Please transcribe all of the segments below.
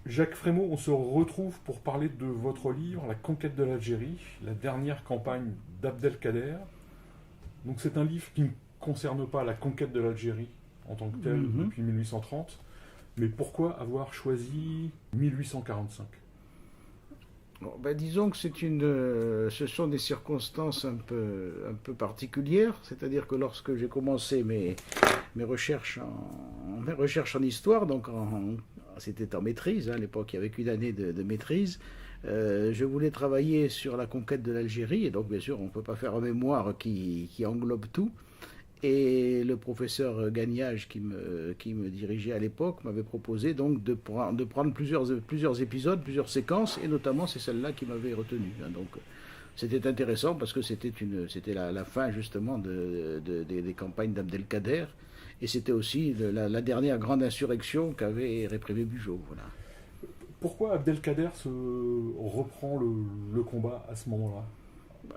Jacques Frémaux, on se retrouve pour parler de votre livre, La conquête de l'Algérie, la dernière campagne d'Abdelkader. Donc c'est un livre qui ne concerne pas la conquête de l'Algérie en tant que telle Mhm. depuis 1830, mais pourquoi avoir choisi 1845? Bon, ben, disons que ce sont des circonstances un peu particulières. C'est-à-dire que lorsque j'ai commencé mes recherches en histoire, c'était en maîtrise, hein, à l'époque il n'y avait qu'une année de maîtrise, je voulais travailler sur la conquête de l'Algérie, et donc bien sûr on ne peut pas faire un mémoire qui englobe tout. Et le professeur Gagnage qui me dirigeait à l'époque m'avait proposé donc de prendre plusieurs épisodes, plusieurs séquences, et notamment c'est celle-là qui m'avait retenu, hein. Donc c'était intéressant parce que c'était la fin justement des campagnes d'Abdelkader, et c'était aussi la dernière grande insurrection qu'avait réprimé Bugeaud. Voilà. Pourquoi Abdelkader reprend le combat à ce moment-là?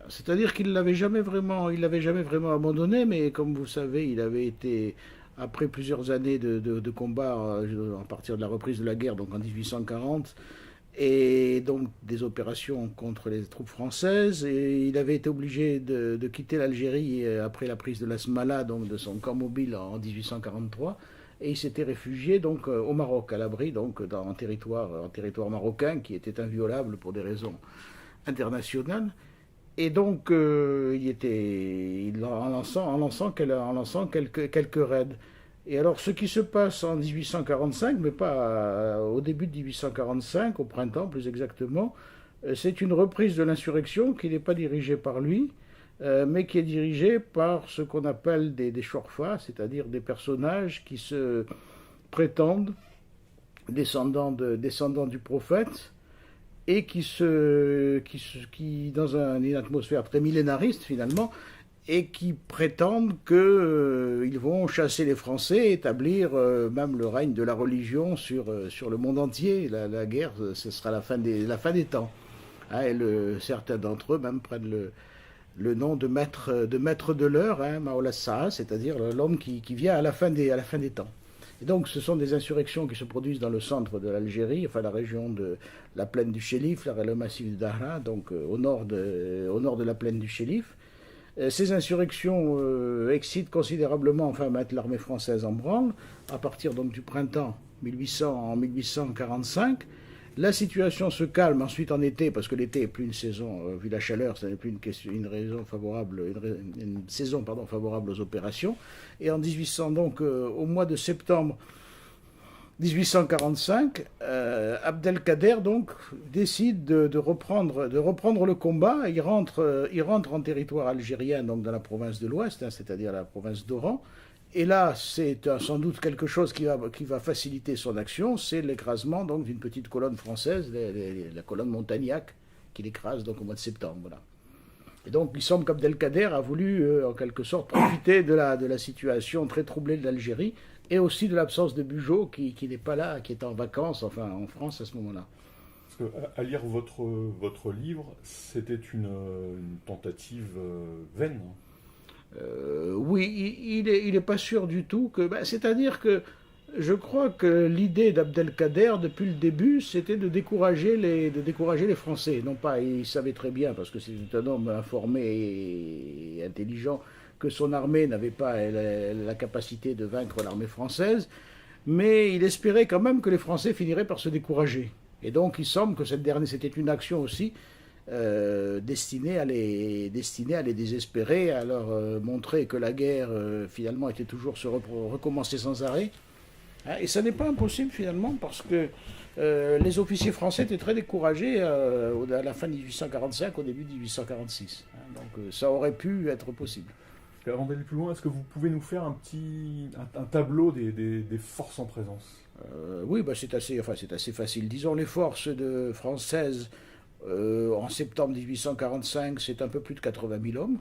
C'est-à-dire il l'avait jamais vraiment abandonné, mais comme vous savez, il avait été, après plusieurs années de combat à partir de la reprise de la guerre, donc en 1840, et donc des opérations contre les troupes françaises, et il avait été obligé de quitter l'Algérie après la prise de la Smala, donc de son camp mobile en 1843, et il s'était réfugié donc au Maroc, à l'abri donc dans un territoire marocain qui était inviolable pour des raisons internationales. Et donc, en lançant quelques raids. Et alors, ce qui se passe en 1845, mais pas au début de 1845, au printemps plus exactement, c'est une reprise de l'insurrection qui n'est pas dirigée par lui, mais qui est dirigée par ce qu'on appelle des shorfas, c'est-à-dire des personnages qui se prétendent descendants du prophète, et qui dans une atmosphère très millénariste finalement, et qui prétendent qu'ils vont chasser les Français, établir même le règne de la religion sur le monde entier. La guerre, ce sera la fin des temps. Hein, et certains d'entre eux même prennent le nom de maître de l'heure, hein, Maola Sa'a, c'est-à-dire l'homme qui vient à la fin des temps. Et donc, ce sont des insurrections qui se produisent dans le centre de l'Algérie, enfin la région de la plaine du Chélif, le massif de Dahra, donc au nord de la plaine du Chélif. Ces insurrections excitent considérablement, enfin, mettent l'armée française en branle, à partir donc du printemps 1845. La situation se calme ensuite en été, parce que l'été n'est plus une saison, vu la chaleur, ce n'est plus une saison favorable aux opérations. Et en 1800, donc au mois de septembre 1845, Abdelkader donc décide de reprendre le combat. Il rentre en territoire algérien, donc dans la province de l'Ouest, hein, c'est-à-dire la province d'Oran. Et là, c'est sans doute quelque chose qui va faciliter son action, c'est l'écrasement donc d'une petite colonne française, la colonne Montagnac, qui l'écrase donc au mois de septembre. Voilà. Et donc, il semble qu'Abdelkader a voulu, en quelque sorte, profiter de la situation très troublée de l'Algérie, et aussi de l'absence de Bugeaud, qui n'est pas là, qui est en vacances, enfin en France à ce moment-là. Parce que à lire votre livre, c'était une tentative vaine. Oui, il est pas sûr du tout que. C'est-à-dire que je crois que l'idée d'Abdelkader, depuis le début, c'était de décourager les Français. Non pas, il savait très bien, parce que c'est un homme informé et intelligent, que son armée n'avait pas la capacité de vaincre l'armée française, mais il espérait quand même que les Français finiraient par se décourager. Et donc, il semble que c'était une action aussi destinée à les désespérer, à leur montrer que la guerre finalement était toujours recommencer sans arrêt. Hein, et ça n'est pas impossible finalement, parce que les officiers français étaient très découragés à la fin de 1845, au début de 1846. Hein, donc ça aurait pu être possible. Avant d'aller plus loin, est-ce que vous pouvez nous faire un tableau des forces en présence? Oui, c'est assez facile. Disons les forces françaises en septembre 1845, c'est un peu plus de 80 000 hommes.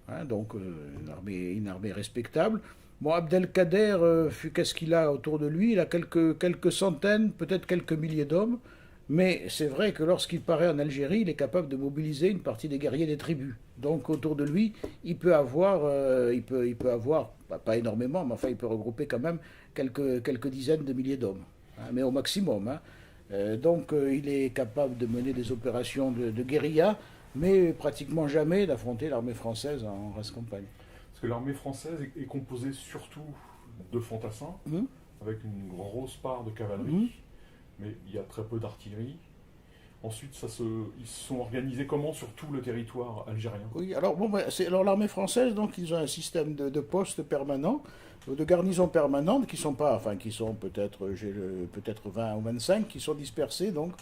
Hein, donc une armée respectable. Bon, Abdelkader, qu'est-ce qu'il a autour de lui? Il a quelques centaines, peut-être quelques milliers d'hommes, mais c'est vrai que lorsqu'il paraît en Algérie, il est capable de mobiliser une partie des guerriers des tribus. Donc autour de lui, il peut avoir, pas énormément, mais enfin il peut regrouper quand même quelques dizaines de milliers d'hommes. hein, mais au maximum. Hein. Donc il est capable de mener des opérations de guérilla, mais pratiquement jamais d'affronter l'armée française en race campagne. Parce que l'armée française est composée surtout de fantassins, avec une grosse part de cavalerie, mais il y a très peu d'artillerie. Ensuite, ils se sont organisés comment sur tout le territoire algérien? Oui, alors, alors l'armée française, donc, ils ont un système de postes permanents, de garnisons permanentes, qui sont pas, enfin, qui sont peut-être, peut-être 20 ou 25, qui sont dispersés, donc,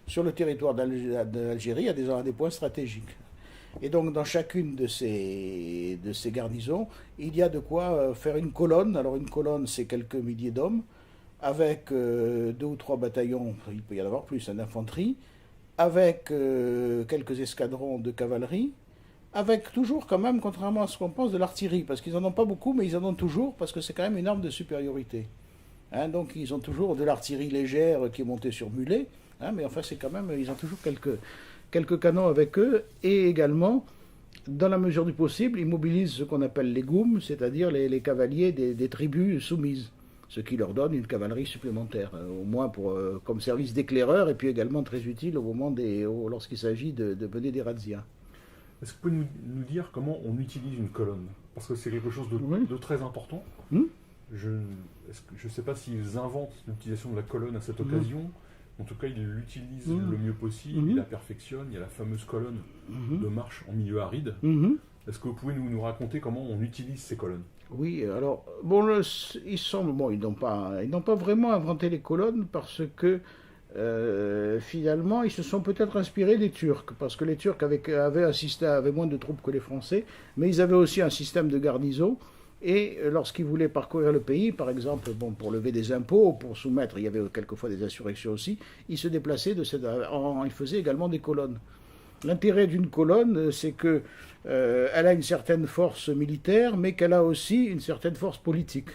sur le territoire d'Algérie, à des points stratégiques. Et donc, dans chacune de ces garnisons, il y a de quoi faire une colonne. Alors, une colonne, c'est quelques milliers d'hommes, avec 2 ou 3 bataillons, il peut y en avoir plus, d'infanterie, avec quelques escadrons de cavalerie, avec toujours quand même, contrairement à ce qu'on pense, de l'artillerie, parce qu'ils n'en ont pas beaucoup, mais ils en ont toujours, parce que c'est quand même une arme de supériorité. Hein, donc ils ont toujours de l'artillerie légère qui est montée sur mulet, hein, mais enfin c'est quand même, ils ont toujours quelques canons avec eux, et également, dans la mesure du possible, ils mobilisent ce qu'on appelle les goums, c'est-à-dire les cavaliers des tribus soumises, ce qui leur donne une cavalerie supplémentaire, au moins comme service d'éclaireur, et puis également très utile lorsqu'il s'agit de mener des razzias. Est-ce que vous pouvez nous dire comment on utilise une colonne? Parce que c'est quelque chose de très important. Je ne sais pas s'ils inventent l'utilisation de la colonne à cette occasion. En tout cas, ils l'utilisent le mieux possible, ils la perfectionnent. Il y a la fameuse colonne de marche en milieu aride. Est-ce que vous pouvez nous raconter comment on utilise ces colonnes? Oui, alors, ils n'ont pas vraiment inventé les colonnes parce que finalement, ils se sont peut-être inspirés des Turcs, parce que les Turcs avaient moins de troupes que les Français, mais ils avaient aussi un système de garnison. Et lorsqu'ils voulaient parcourir le pays, par exemple, pour lever des impôts, pour soumettre, il y avait quelquefois des insurrections aussi, ils se déplaçaient ils faisaient également des colonnes. L'intérêt d'une colonne, c'est que elle a une certaine force militaire, mais qu'elle a aussi une certaine force politique.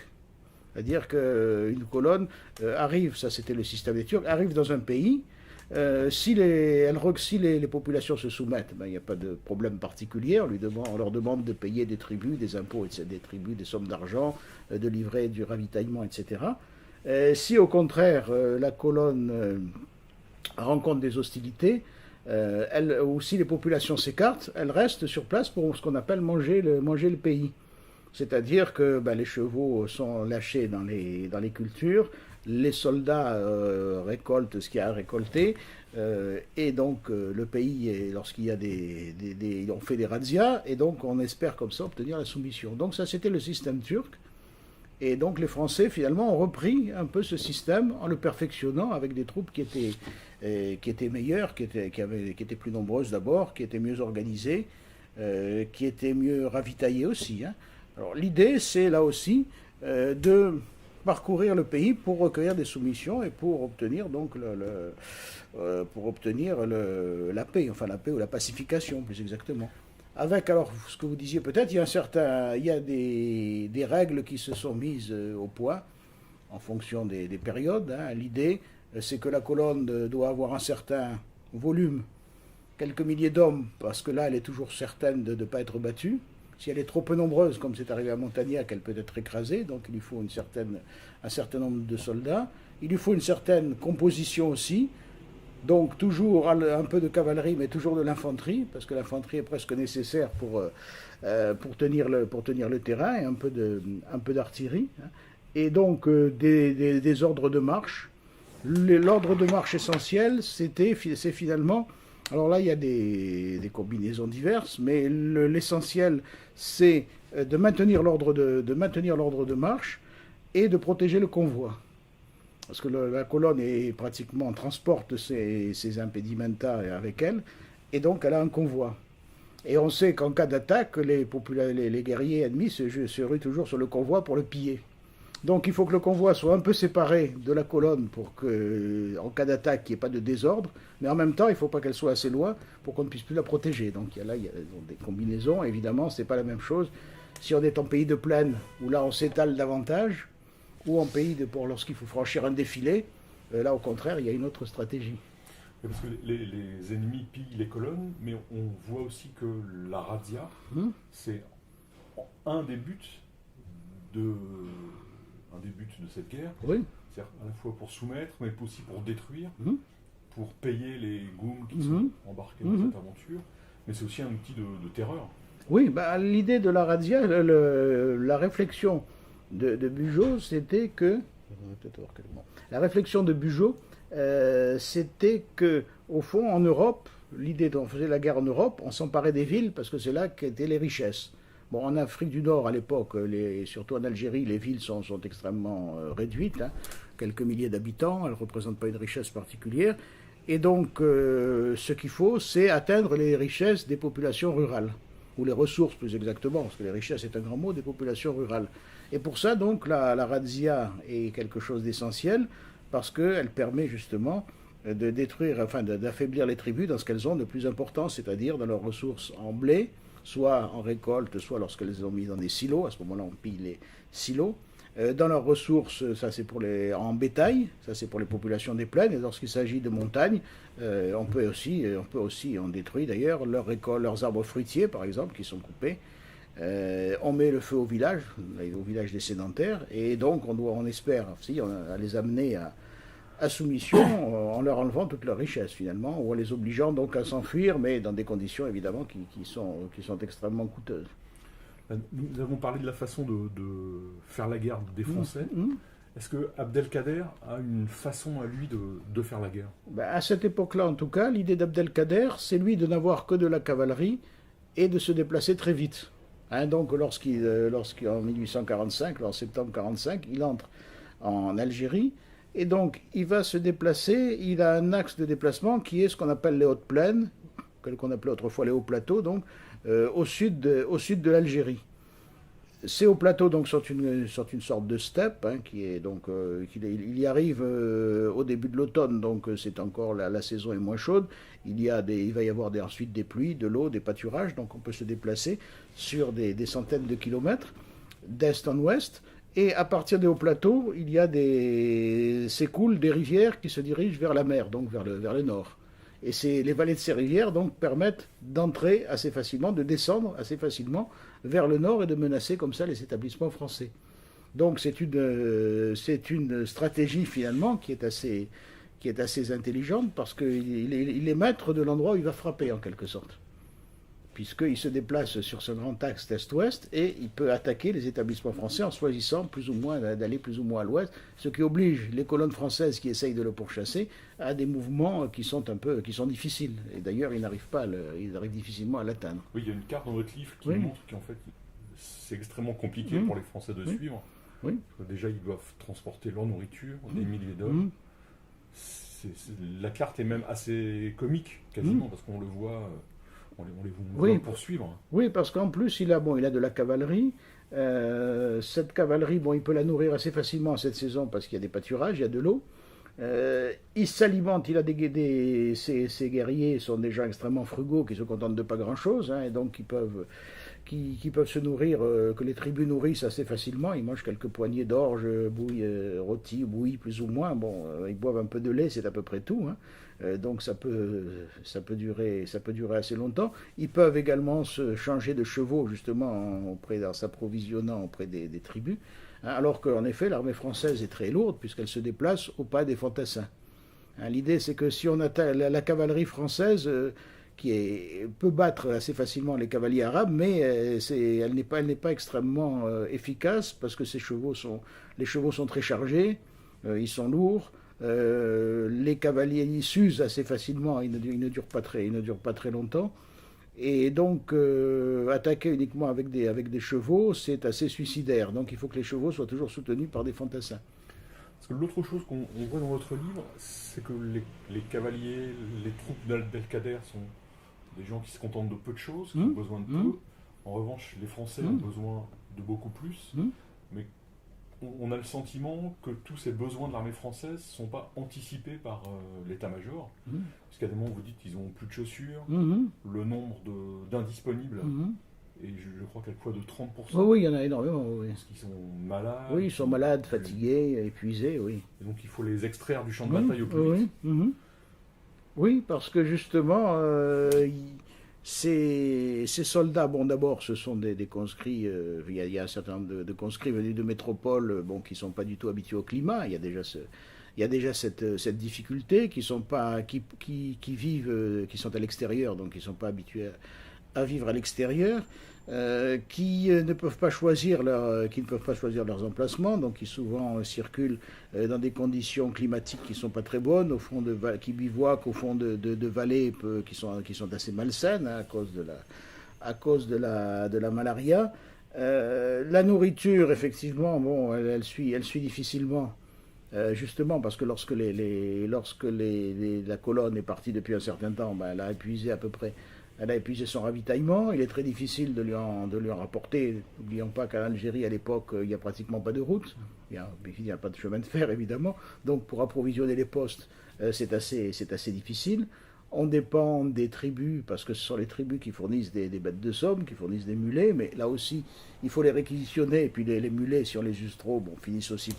C'est-à-dire qu'une colonne arrive, ça c'était le système des Turcs, arrive dans un pays. Si les populations se soumettent, il n'y a pas de problème particulier. On leur demande de payer des tribus, des impôts, etc., des tribus, des sommes d'argent, de livrer du ravitaillement, etc. Si au contraire la colonne rencontre des hostilités, ou si les populations s'écartent, elles restent sur place pour ce qu'on appelle manger le pays. C'est-à-dire que les chevaux sont lâchés dans les cultures, les soldats récoltent ce qu'il y a à récolter, et donc le pays, lorsqu'il y a on fait des razzias, et donc on espère comme ça obtenir la soumission. Donc ça c'était le système turc, et donc les Français finalement ont repris un peu ce système en le perfectionnant avec des troupes qui étaient meilleures, qui étaient plus nombreuses d'abord, qui étaient mieux organisées, qui étaient mieux ravitaillées aussi. Hein. Alors l'idée, c'est là aussi de parcourir le pays pour recueillir des soumissions et pour obtenir donc la paix, enfin la paix ou la pacification plus exactement. Avec alors ce que vous disiez peut-être, il y a des règles qui se sont mises au point en fonction des périodes. Hein. L'idée, c'est que la colonne doit avoir un certain volume, quelques milliers d'hommes, parce que là, elle est toujours certaine de ne pas être battue. Si elle est trop peu nombreuse, comme c'est arrivé à Montagnac, elle peut être écrasée, donc il lui faut un certain nombre de soldats. Il lui faut une certaine composition aussi, donc toujours un peu de cavalerie, mais toujours de l'infanterie, parce que l'infanterie est presque nécessaire pour tenir le terrain, et un peu d'artillerie. Hein. Et donc des ordres de marche. L'ordre de marche essentiel, c'est finalement... Alors là, il y a des combinaisons diverses, mais l'essentiel, c'est de maintenir l'ordre de marche et de protéger le convoi. Parce que la colonne transporte ses impedimenta avec elle, et donc elle a un convoi. Et on sait qu'en cas d'attaque, les guerriers ennemis se ruent toujours sur le convoi pour le piller. Donc il faut que le convoi soit un peu séparé de la colonne pour qu'en cas d'attaque, il n'y ait pas de désordre, mais en même temps, il ne faut pas qu'elle soit assez loin pour qu'on ne puisse plus la protéger. Donc il y a des combinaisons, évidemment, ce n'est pas la même chose. Si on est en pays de plaine, où là on s'étale davantage, ou en pays lorsqu'il faut franchir un défilé, là au contraire, il y a une autre stratégie. Parce que les ennemis pillent les colonnes, mais on voit aussi que la razzia, c'est un des buts de cette guerre, oui. C'est-à-dire à la fois pour soumettre, mais aussi pour détruire, Mhm. pour payer les goons qui Mhm. sont embarqués dans Mhm. cette aventure. Mais c'est aussi un outil de terreur. Oui, bah, l'idée de la razzia, la réflexion de Bugeaud, c'était que... La réflexion de Bugeaud, c'était que, au fond, en Europe, l'idée dont on faisait la guerre en Europe, on s'emparait des villes parce que c'est là qu'étaient les richesses. Bon, en Afrique du Nord, à l'époque, surtout en Algérie, les villes sont extrêmement réduites, hein, quelques milliers d'habitants, elles ne représentent pas une richesse particulière. Et donc, ce qu'il faut, c'est atteindre les richesses des populations rurales, ou les ressources plus exactement, parce que les richesses est un grand mot, des populations rurales. Et pour ça, donc, la razzia est quelque chose d'essentiel, parce qu'elle permet justement de détruire, enfin d'affaiblir les tribus dans ce qu'elles ont de plus important, c'est-à-dire dans leurs ressources en blé, soit en récolte, soit lorsqu'elles les ont mis dans des silos. À ce moment-là, on pille les silos. Dans leurs ressources, ça c'est en bétail, ça c'est pour les populations des plaines, et lorsqu'il s'agit de montagnes, on peut aussi, on détruit d'ailleurs leurs arbres fruitiers par exemple qui sont coupés. On met le feu au village des sédentaires, et donc on espère aussi à les amener à soumission en leur enlevant toute leur richesse finalement, ou en les obligeant donc à s'enfuir, mais dans des conditions évidemment qui sont extrêmement coûteuses. Nous avons parlé de la façon de faire la guerre des Français. Est-ce que Abdelkader a une façon à lui de faire la guerre? À cette époque-là, en tout cas, l'idée d'Abdelkader, c'est lui de n'avoir que de la cavalerie et de se déplacer très vite. Hein, donc lorsqu'en 1845, en septembre 1945, il entre en Algérie, et donc il va se déplacer, il a un axe de déplacement qui est ce qu'on appelle les hautes plaines, qu'on appelait autrefois les hauts plateaux, donc au sud de l'Algérie. Ces hauts plateaux donc sont une sorte de steppe, hein, qui est donc il y arrive au début de l'automne, donc c'est encore la saison est moins chaude. Il va y avoir ensuite des pluies, de l'eau, des pâturages, donc on peut se déplacer sur des centaines de kilomètres d'est en ouest. Et à partir des hauts plateaux, il y a s'écoulent des rivières qui se dirigent vers la mer, donc vers le nord. Et les vallées de ces rivières donc permettent d'entrer assez facilement, de descendre assez facilement vers le nord et de menacer comme ça les établissements français. Donc c'est une stratégie finalement qui est assez intelligente, parce qu'il est maître de l'endroit où il va frapper en quelque sorte, puisqu'il se déplace sur ce grand axe est-ouest et il peut attaquer les établissements français en choisissant plus ou moins d'aller plus ou moins à l'ouest, ce qui oblige les colonnes françaises qui essayent de le pourchasser à des mouvements qui sont difficiles. Et d'ailleurs, ils arrivent difficilement à l'atteindre. Oui, il y a une carte dans votre livre qui montre qu'en fait, c'est extrêmement compliqué pour les Français de suivre. Oui. Parce que déjà, ils doivent transporter leur nourriture, des milliers d'hommes. La carte est même assez comique, quasiment, parce qu'on le voit... On les voit poursuivre. Oui, parce qu'en plus, il a de la cavalerie. Cette cavalerie, il peut la nourrir assez facilement en cette saison parce qu'il y a des pâturages, il y a de l'eau. Il s'alimente, ces guerriers sont des gens extrêmement frugaux qui se contentent de pas grand-chose, hein, et donc qui peuvent se nourrir, que les tribus nourrissent assez facilement. Ils mangent quelques poignées d'orge, rôties, bouillies plus ou moins. Ils boivent un peu de lait, c'est à peu près tout. Hein. Donc ça peut durer assez longtemps. Ils peuvent également se changer de chevaux justement en s'approvisionnant auprès des tribus. Hein, alors qu'en effet l'armée française est très lourde puisqu'elle se déplace au pas des fantassins. Hein, l'idée c'est que si on attaque la cavalerie française peut battre assez facilement les cavaliers arabes, mais elle n'est pas extrêmement efficace parce que les chevaux sont très chargés, ils sont lourds. Les cavaliers ils s'usent assez facilement, ils ne durent pas très longtemps, et donc attaquer uniquement avec des chevaux, c'est assez suicidaire. Donc il faut que les chevaux soient toujours soutenus par des fantassins. Parce que l'autre chose qu'on voit dans votre livre, c'est que les cavaliers, les troupes d'Abdelkader sont des gens qui se contentent de peu de choses, qui ont besoin de peu. En revanche, les Français ont besoin de beaucoup plus. Mais on a le sentiment que tous ces besoins de l'armée française ne sont pas anticipés par l'état-major. Parce qu'à des moments, vous dites qu'ils n'ont plus de chaussures, le nombre d'indisponibles, et je crois qu'elle poids de 30%. Oui, il y en a énormément. Oui. Parce qu'ils sont malades. Oui, ils sont malades, fatigués, épuisés, oui. Et donc il faut les extraire du champ de bataille au plus vite. Oui, parce que justement, Ces soldats, bon, d'abord, ce sont des conscrits. Il y a un certain nombre de conscrits venus de métropole, bon, qui ne sont pas du tout habitués au climat. Il y a déjà cette difficulté, qui sont pas, qui vivent, qui sont à l'extérieur, donc qui ne sont pas habitués à vivre à l'extérieur, qui ne peuvent pas choisir leurs emplacements, donc qui souvent circulent dans des conditions climatiques qui ne sont pas très bonnes, qui bivouaquent au fond de vallées qui sont assez malsaines, hein, à cause de la malaria. La nourriture, effectivement, bon, elle suit difficilement. Justement parce que lorsque la colonne est partie depuis un certain temps, ben, elle a épuisé son ravitaillement. Il est très difficile de lui en rapporter. N'oublions pas qu'en Algérie, à l'époque, il n'y a pratiquement pas de route. Il n'y a pas de chemin de fer, évidemment. Donc pour approvisionner les postes, c'est assez difficile. On dépend des tribus, parce que ce sont les tribus qui fournissent des bêtes de somme, qui fournissent des mulets, mais là aussi, il faut les réquisitionner, et puis les mulets, si on les use trop, bon, finissent aussi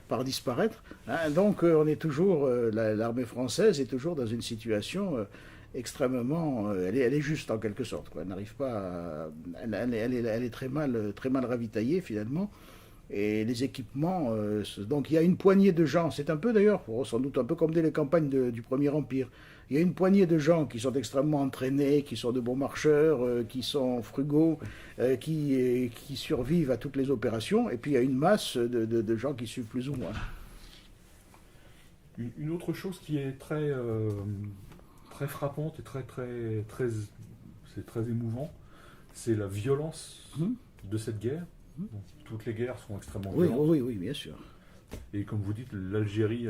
par disparaître. Hein. Donc on est toujours, l'armée française est toujours dans une situation extrêmement, elle est juste en quelque sorte, quoi. Elle n'arrive pas, elle est très mal ravitaillée finalement. Et les équipements, donc il y a une poignée de gens, c'est un peu d'ailleurs, sans doute un peu comme dès les campagnes du Premier Empire, il y a une poignée de gens qui sont extrêmement entraînés, qui sont de bons marcheurs, qui sont frugaux, qui survivent à toutes les opérations, et puis il y a une masse de gens qui suivent plus ou moins. Une autre chose qui est très frappante et c'est très émouvant, c'est la violence de cette guerre. Donc, toutes les guerres sont extrêmement violentes. Oui, bien sûr. Et comme vous dites, l'Algérie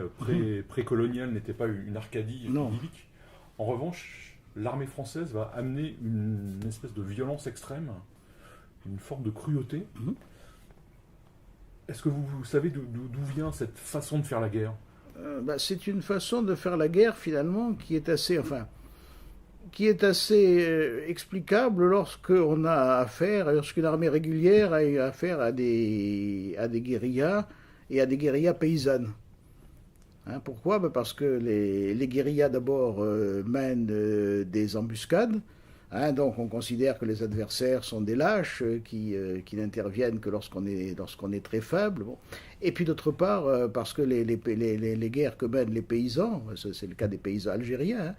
précoloniale n'était pas une Arcadie idyllique. En revanche, l'armée française va amener une espèce de violence extrême, une forme de cruauté. Est-ce que vous savez d'où vient cette façon de faire la guerre ? C'est une façon de faire la guerre finalement qui est assez explicable lorsqu'une armée régulière a eu affaire à des guérillas et à des guérillas paysannes. Hein, pourquoi ? Parce que les guérillas d'abord mènent des embuscades. Hein, donc on considère que les adversaires sont des lâches qui n'interviennent que lorsqu'on est très faible. Bon. Et puis d'autre part, parce que les guerres que mènent les paysans, c'est le cas des paysans algériens,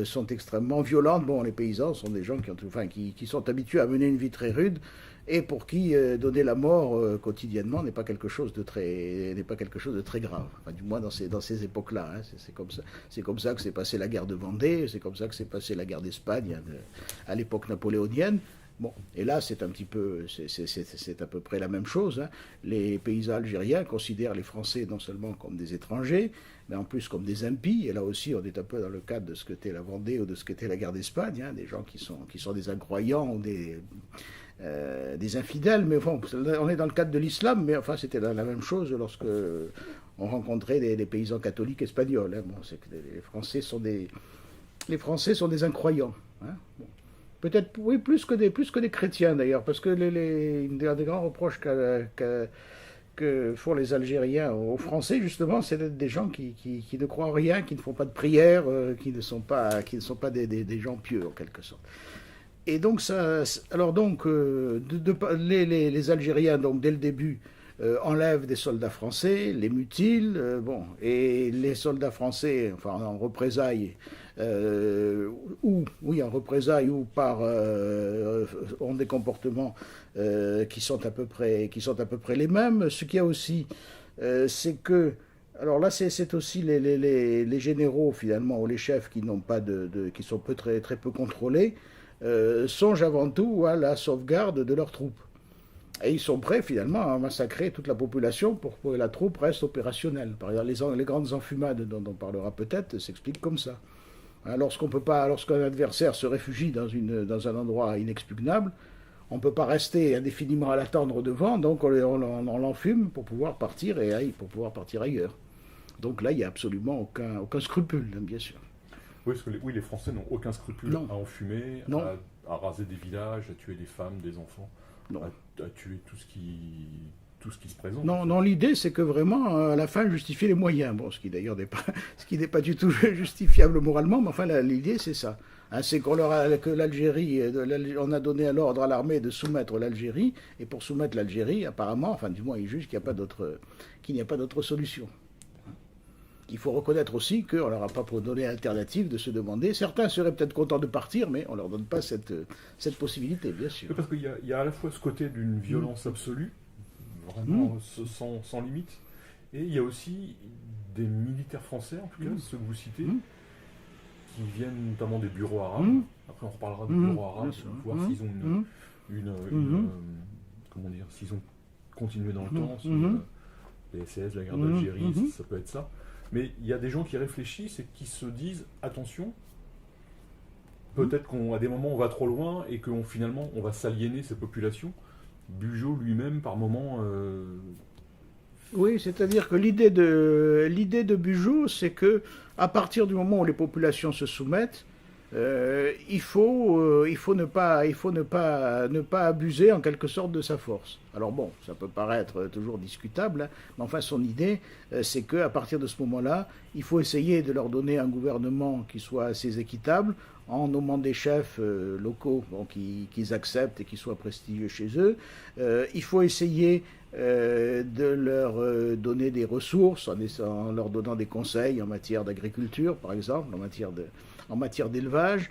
sont extrêmement violentes. Bon, les paysans sont des gens qui sont habitués à mener une vie très rude et pour qui donner la mort quotidiennement n'est pas quelque chose de très grave. Enfin, du moins dans ces époques-là. Hein, c'est comme ça que s'est passée la guerre de Vendée, c'est comme ça que s'est passée la guerre d'Espagne à l'époque napoléonienne. Bon, et là, c'est à peu près la même chose. Hein. Les paysans algériens considèrent les Français non seulement comme des étrangers, mais en plus comme des impies. Et là aussi, on est un peu dans le cadre de ce qu'était la Vendée ou de ce qu'était la guerre d'Espagne. Hein, des gens qui sont des incroyants ou des infidèles. Mais bon, on est dans le cadre de l'islam, mais enfin, c'était la même chose lorsque on rencontrait des paysans catholiques espagnols. Hein. Bon, c'est que les Français sont des incroyants. Hein. Bon. Peut-être, oui, plus que des chrétiens d'ailleurs, parce que un des grands reproches que font les Algériens aux Français, justement, c'est d'être des gens qui ne croient en rien, qui ne font pas de prière, qui ne sont pas des gens pieux, en quelque sorte. Et donc, les Algériens, donc, dès le début, enlèvent des soldats français, les mutilent, et les soldats français, enfin, en représailles, ou ont des comportements qui sont à peu près les mêmes. Ce qu'il y a aussi, c'est que, alors là, c'est aussi les généraux finalement ou les chefs qui sont très peu contrôlés, songent avant tout à la sauvegarde de leurs troupes. Et ils sont prêts finalement à massacrer toute la population pour que la troupe reste opérationnelle. Par exemple, les grandes enfumades dont on parlera peut-être s'expliquent comme ça. Lorsqu'un adversaire se réfugie dans un endroit inexpugnable, on ne peut pas rester indéfiniment à l'attendre devant, donc on l'enfume pour pouvoir partir ailleurs. Donc là, il n'y a absolument aucun scrupule, bien sûr. Oui, parce que les Français n'ont aucun scrupule à enfumer, à raser des villages, à tuer des femmes, des enfants, à tuer tout ce qui se présente. Non, l'idée c'est que vraiment, à la fin, justifier les moyens. Bon, ce qui d'ailleurs n'est pas du tout justifiable moralement, mais enfin, l'idée c'est ça. C'est que l'Algérie, on a donné l'ordre à l'armée de soumettre l'Algérie, et pour soumettre l'Algérie, apparemment, enfin du moins ils jugent qu'il n'y a pas d'autre solution. Il faut reconnaître aussi qu'on ne leur a pas donné l'alternative de se demander. Certains seraient peut-être contents de partir, mais on ne leur donne pas cette possibilité, bien sûr. Parce qu'il y a à la fois ce côté d'une violence absolue, vraiment sans limite, et il y a aussi des militaires français, en tout cas, ceux que vous citez, qui viennent notamment des bureaux arabes. Après, on reparlera des bureaux arabes, voir s'ils ont comment dire, s'ils ont continué dans le temps, les SS, la guerre d'Algérie, ça peut être ça. Mais il y a des gens qui réfléchissent et qui se disent attention, peut-être qu'à des moments on va trop loin et qu'on finalement on va s'aliéner ces populations. Bugeaud lui-même par moments. Oui, c'est-à-dire que l'idée de Bugeaud, c'est que à partir du moment où les populations se soumettent, il faut ne pas abuser en quelque sorte de sa force. Alors bon, ça peut paraître toujours discutable, hein, mais enfin son idée, c'est qu'à partir de ce moment-là, il faut essayer de leur donner un gouvernement qui soit assez équitable, en nommant des chefs locaux qu'ils acceptent et qui soient prestigieux chez eux. Il faut essayer de leur donner des ressources en leur donnant des conseils en matière d'agriculture, par exemple, en matière d'élevage.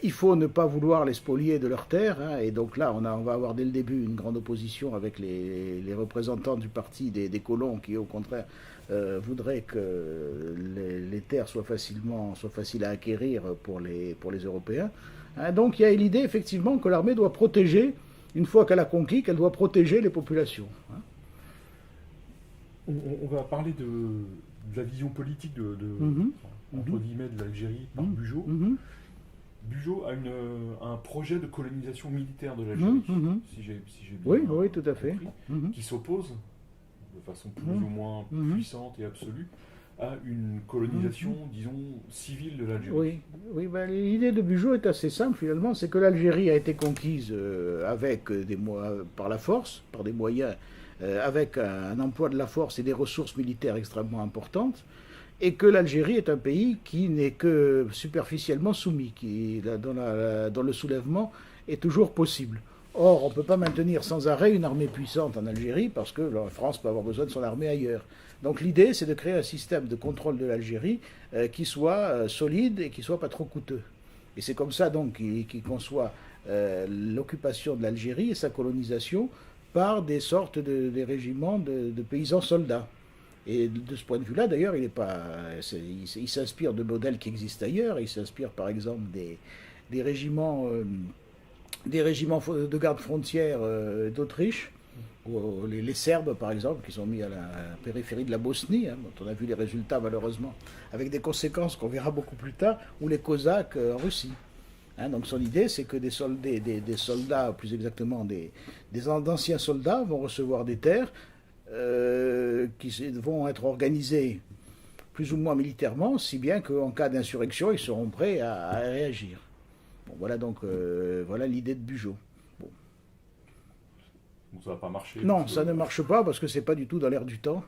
Il faut ne pas vouloir les spolier de leurs terres, hein, et donc là on va avoir dès le début une grande opposition avec les représentants du parti des colons qui au contraire voudraient que les terres soient faciles à acquérir pour les Européens. Hein, donc il y a l'idée effectivement que l'armée doit protéger, une fois qu'elle a conquis, qu'elle doit protéger les populations. Hein. On va parler de la vision politique entre guillemets de l'Algérie par Bugeaud. Bugeaud a un projet de colonisation militaire de l'Algérie, si j'ai bien oui, tout à fait. compris, qui s'oppose de façon plus ou moins puissante et absolue à une colonisation, disons, civile de l'Algérie. Oui, l'idée de Bugeaud est assez simple finalement, c'est que l'Algérie a été conquise par la force, par des moyens, avec un emploi de la force et des ressources militaires extrêmement importantes, et que l'Algérie est un pays qui n'est que superficiellement soumis, dont le soulèvement est toujours possible. Or, on ne peut pas maintenir sans arrêt une armée puissante en Algérie, parce que la France peut avoir besoin de son armée ailleurs. Donc l'idée, c'est de créer un système de contrôle de l'Algérie qui soit solide et qui ne soit pas trop coûteux. Et c'est comme ça donc qu'il conçoit l'occupation de l'Algérie et sa colonisation par des sortes des régiments de paysans soldats. Et de ce point de vue-là, d'ailleurs, il s'inspire de modèles qui existent ailleurs. Il s'inspire, par exemple, des régiments de garde frontière d'Autriche, les Serbes, par exemple, qui sont mis à la périphérie de la Bosnie, hein, dont on a vu les résultats, malheureusement, avec des conséquences qu'on verra beaucoup plus tard, ou les Cosaques en Russie. Hein, donc son idée, c'est que des soldats, plus exactement d'anciens soldats, vont recevoir des terres qui vont être organisés plus ou moins militairement, si bien qu'en cas d'insurrection, ils seront prêts à réagir. Bon, voilà donc voilà l'idée de Bugeaud. Bon. Donc ça va pas marcher. Non, ça ne marche pas parce que c'est pas du tout dans l'air du temps.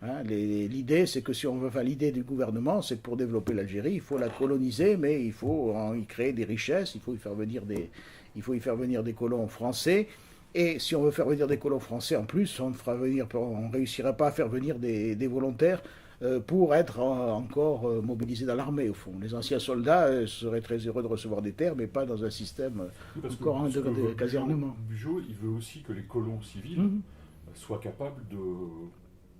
Hein, l'idée, c'est que si on veut, l'idée du gouvernement, c'est que pour développer l'Algérie, il faut la coloniser, mais il faut y créer des richesses, il faut y faire venir des colons français. Et si on veut faire venir des colons français en plus, on ne réussira pas à faire venir des volontaires pour être encore mobilisés dans l'armée, au fond. Les anciens soldats seraient très heureux de recevoir des terres, mais pas dans un système encore de casernement. Bugeaud, il veut aussi que les colons civils soient capables de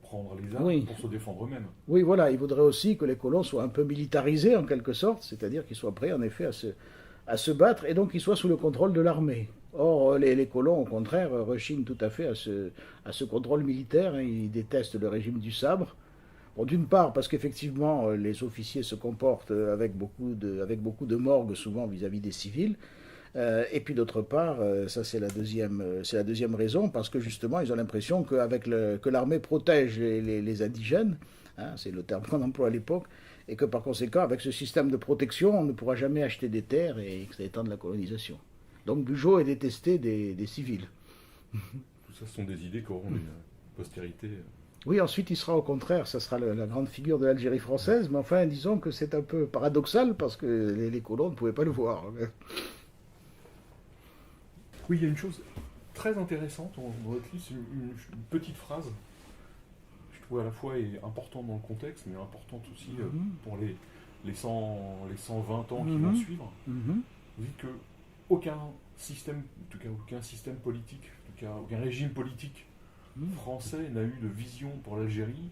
prendre les armes pour se défendre eux-mêmes. Oui, voilà, il voudrait aussi que les colons soient un peu militarisés, en quelque sorte, c'est-à-dire qu'ils soient prêts, en effet, à se battre, et donc qu'ils soient sous le contrôle de l'armée. Or, les colons, au contraire, rechignent tout à fait à ce contrôle militaire. Hein. Ils détestent le régime du sabre. Bon, d'une part, parce qu'effectivement, les officiers se comportent avec beaucoup de morgue, souvent vis-à-vis des civils. Et puis d'autre part, ça c'est la deuxième raison, parce que justement, ils ont l'impression que l'armée protège les indigènes, hein, c'est le terme qu'on emploie à l'époque, et que par conséquent, avec ce système de protection, on ne pourra jamais acheter des terres et que ça étende la colonisation. Donc Bugeaud est détesté des civils. Tout ça, ce sont des idées qui auront une postérité Oui, ensuite il sera au contraire, ça sera la grande figure de l'Algérie française, mais enfin disons que c'est un peu paradoxal parce que les colons ne pouvaient pas le voir. Oui, il y a une chose très intéressante dans votre livre, c'est une petite phrase, je trouve à la fois est importante dans le contexte, mais importante aussi pour les 120 ans qui vont Mhm, suivre. mhm, Vous dites que aucun système, en tout cas aucun système politique, en tout cas aucun régime politique français n'a eu de vision pour l'Algérie,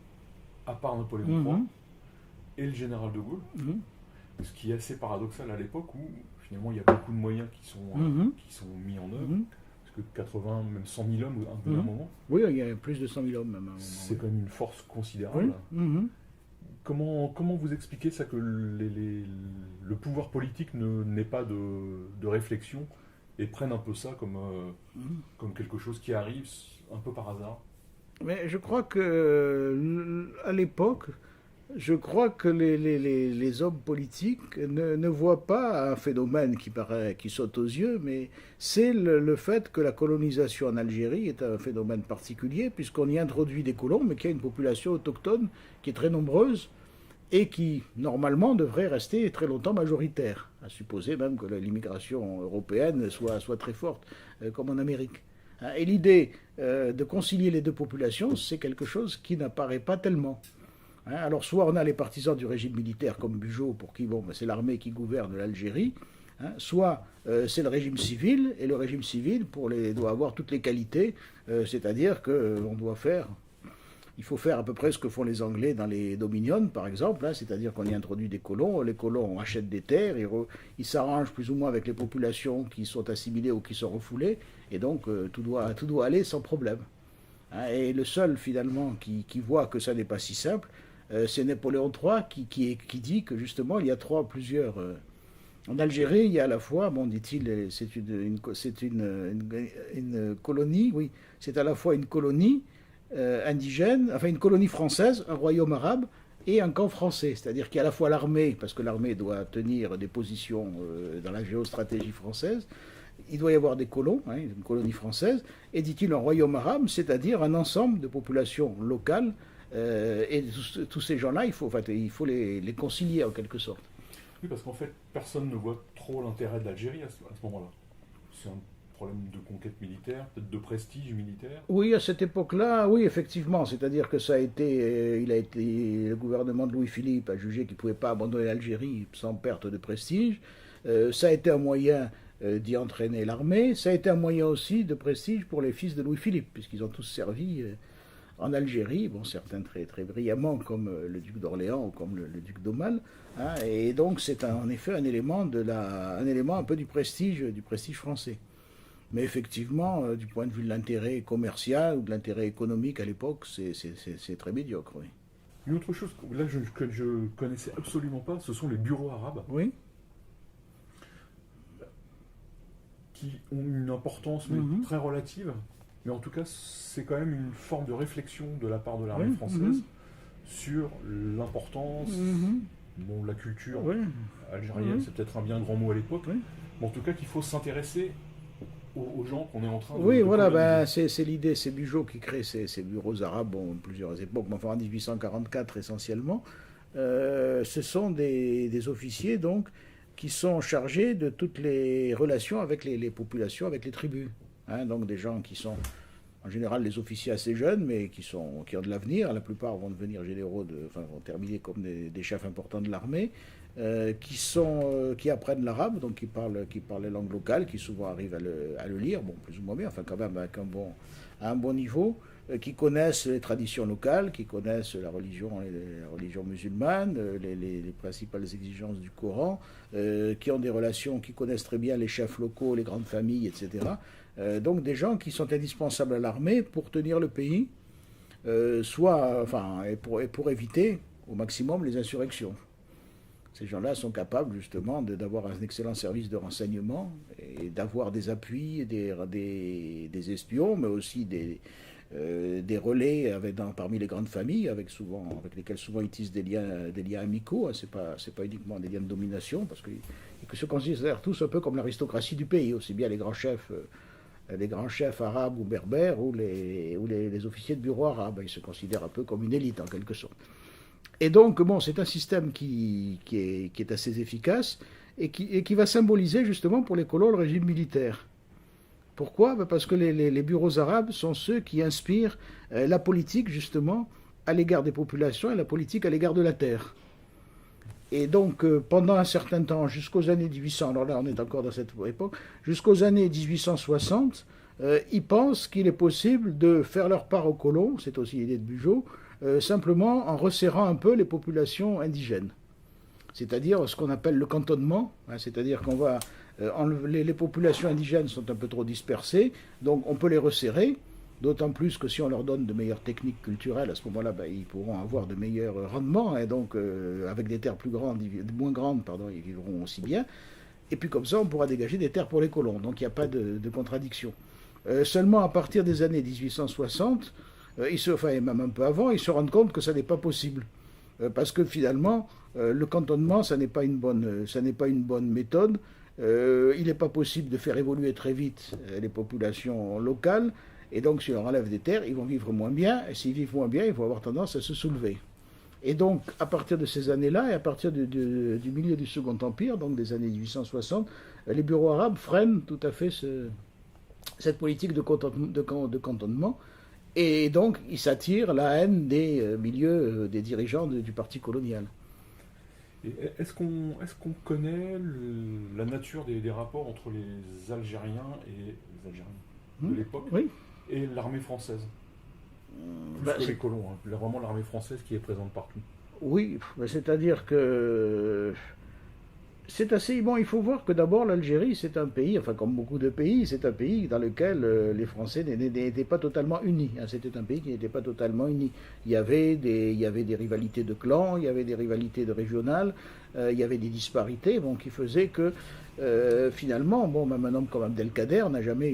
à part Napoléon III mhm, et le général de Gaulle, mhm, ce qui est assez paradoxal à l'époque où finalement il y a beaucoup de moyens mhm, qui sont mis en œuvre, mhm, parce que 80, même 100 000 hommes à un bout d'un mhm. moment, Oui, il y a plus de 100 000 hommes même à un moment. c'est quand même une force Oui. considérable. Oui. Mhm. Comment vous expliquez ça que le pouvoir politique n'ait pas de réflexion et prenne un peu ça comme quelque chose qui arrive un peu par hasard? Mais je crois que à l'époque, je crois que les hommes politiques ne voient pas un phénomène qui paraît, qui saute aux yeux, mais c'est le fait que la colonisation en Algérie est un phénomène particulier, puisqu'on y introduit des colons, mais qu'il y a une population autochtone qui est très nombreuse et qui, normalement, devrait rester très longtemps majoritaire, à supposer même que l'immigration européenne soit très forte, comme en Amérique. Et l'idée de concilier les deux populations, c'est quelque chose qui n'apparaît pas tellement. Alors soit on a les partisans du régime militaire comme Bugeaud, pour qui bon, c'est l'armée qui gouverne l'Algérie, soit c'est le régime civil, et le régime civil doit avoir toutes les qualités, c'est-à-dire qu'on doit faire, il faut faire à peu près ce que font les Anglais dans les Dominions, par exemple, c'est-à-dire qu'on y introduit des colons, les colons achètent des terres, ils s'arrangent plus ou moins avec les populations qui sont assimilées ou qui sont refoulées, et donc tout doit aller sans problème. Et le seul finalement qui voit que ça n'est pas si simple, c'est Napoléon III qui dit que justement il y a plusieurs. En Algérie, il y a à la fois, bon, dit-il, c'est une colonie, oui, c'est à la fois une colonie indigène, enfin une colonie française, un royaume arabe et un camp français. C'est-à-dire qu'il y a à la fois l'armée, parce que l'armée doit tenir des positions dans la géostratégie française, il doit y avoir des colons, une colonie française, et dit-il un royaume arabe, c'est-à-dire un ensemble de populations locales, et tous ces gens-là, il faut les concilier en quelque sorte. Oui, parce qu'en fait, personne ne voit trop l'intérêt de l'Algérie à ce moment-là. C'est un problème de conquête militaire, peut-être de prestige militaire. Oui, à cette époque-là, oui, effectivement. C'est-à-dire que le gouvernement de Louis-Philippe a jugé qu'il ne pouvait pas abandonner l'Algérie sans perte de prestige. Ça a été un moyen d'y entraîner l'armée. Ça a été un moyen aussi de prestige pour les fils de Louis-Philippe, puisqu'ils ont tous servi en Algérie, bon, certains très, très brillamment, comme le duc d'Orléans ou comme le duc d'Aumale. Et donc, c'est en effet un élément un peu du prestige français. Mais effectivement, du point de vue de l'intérêt commercial ou de l'intérêt économique à l'époque, c'est très médiocre. Oui. Une autre chose là, que je connaissais absolument pas, ce sont les bureaux arabes Oui. qui ont une importance mais très relative. Mais en tout cas, c'est quand même une forme de réflexion de la part de l'armée française sur l'importance, bon, la culture algérienne, c'est peut-être un bien grand mot à l'époque, mais en tout cas qu'il faut s'intéresser aux gens qu'on est en train de Oui, voilà, coloniser. c'est l'idée, c'est Bugeaud qui crée ces bureaux arabes, bon, plusieurs époques, mais enfin en 1844 essentiellement. Ce sont des officiers donc qui sont chargés de toutes les relations avec les populations, avec les tribus. Donc des gens qui sont en général des officiers assez jeunes, mais qui ont de l'avenir. La plupart vont devenir généraux, vont terminer comme des chefs importants de l'armée, qui apprennent l'arabe, donc qui parlent les langues locales, qui souvent arrivent à le lire, bon, plus ou moins bien, enfin quand même avec à un bon niveau, qui connaissent les traditions locales, qui connaissent la religion musulmane, les principales exigences du Coran, qui ont des relations, qui connaissent très bien les chefs locaux, les grandes familles, etc. Donc des gens qui sont indispensables à l'armée pour tenir le pays, et pour éviter au maximum les insurrections. Ces gens-là sont capables justement d'avoir un excellent service de renseignement et d'avoir des appuis, des espions, mais aussi des relais parmi les grandes familles avec lesquelles souvent ils tissent des liens amicaux. C'est pas uniquement des liens de domination, parce que se considèrent tous un peu comme l'aristocratie du pays, aussi bien les grands chefs les grands chefs arabes ou berbères ou les officiers de bureau arabes. Ils se considèrent un peu comme une élite en quelque sorte. Et donc, bon, c'est un système qui est assez efficace et qui va symboliser justement pour les colons le régime militaire. Pourquoi? Parce que les bureaux arabes sont ceux qui inspirent la politique justement à l'égard des populations et la politique à l'égard de la terre. Et donc, pendant un certain temps, jusqu'aux années 1800, alors là on est encore dans cette époque, jusqu'aux années 1860, ils pensent qu'il est possible de faire leur part aux colons, c'est aussi l'idée de Bugeaud, simplement en resserrant un peu les populations indigènes. C'est-à-dire ce qu'on appelle le cantonnement, hein, c'est-à-dire qu'on va les populations indigènes sont un peu trop dispersées, donc on peut les resserrer, d'autant plus que si on leur donne de meilleures techniques culturelles, à ce moment-là, ils pourront avoir de meilleurs rendements, et donc avec des terres moins grandes, ils vivront aussi bien. Et puis comme ça, on pourra dégager des terres pour les colons, donc il n'y a pas de contradiction. Seulement à partir des années 1860, et même un peu avant, ils se rendent compte que ça n'est pas possible. Parce que finalement, le cantonnement, ça n'est pas une bonne méthode. Il n'est pas possible de faire évoluer très vite les populations locales. Et donc, si on enlève des terres, ils vont vivre moins bien. Et s'ils vivent moins bien, ils vont avoir tendance à se soulever. Et donc, à partir de ces années-là, et à partir du milieu du Second Empire, donc des années 1860, les bureaux arabes freinent tout à fait cette politique de cantonnement. Et donc, ils s'attirent la haine des milieux, des dirigeants du parti colonial. Et est-ce qu'on connaît la nature des rapports entre les Algériens et les Algériens de l'époque et l'armée française? Plus que les colons, hein. Vraiment l'armée française qui est présente partout. Oui, c'est-à-dire que c'est assez... Bon, il faut voir que d'abord l'Algérie, c'est un pays, enfin comme beaucoup de pays, c'est un pays dans lequel les Français n'étaient pas totalement unis. Hein. C'était un pays qui n'était pas totalement uni. Il y avait des rivalités de clans, il y avait des rivalités de régionales, il y avait des disparités qui faisaient que finalement, même un homme comme Abdelkader n'a jamais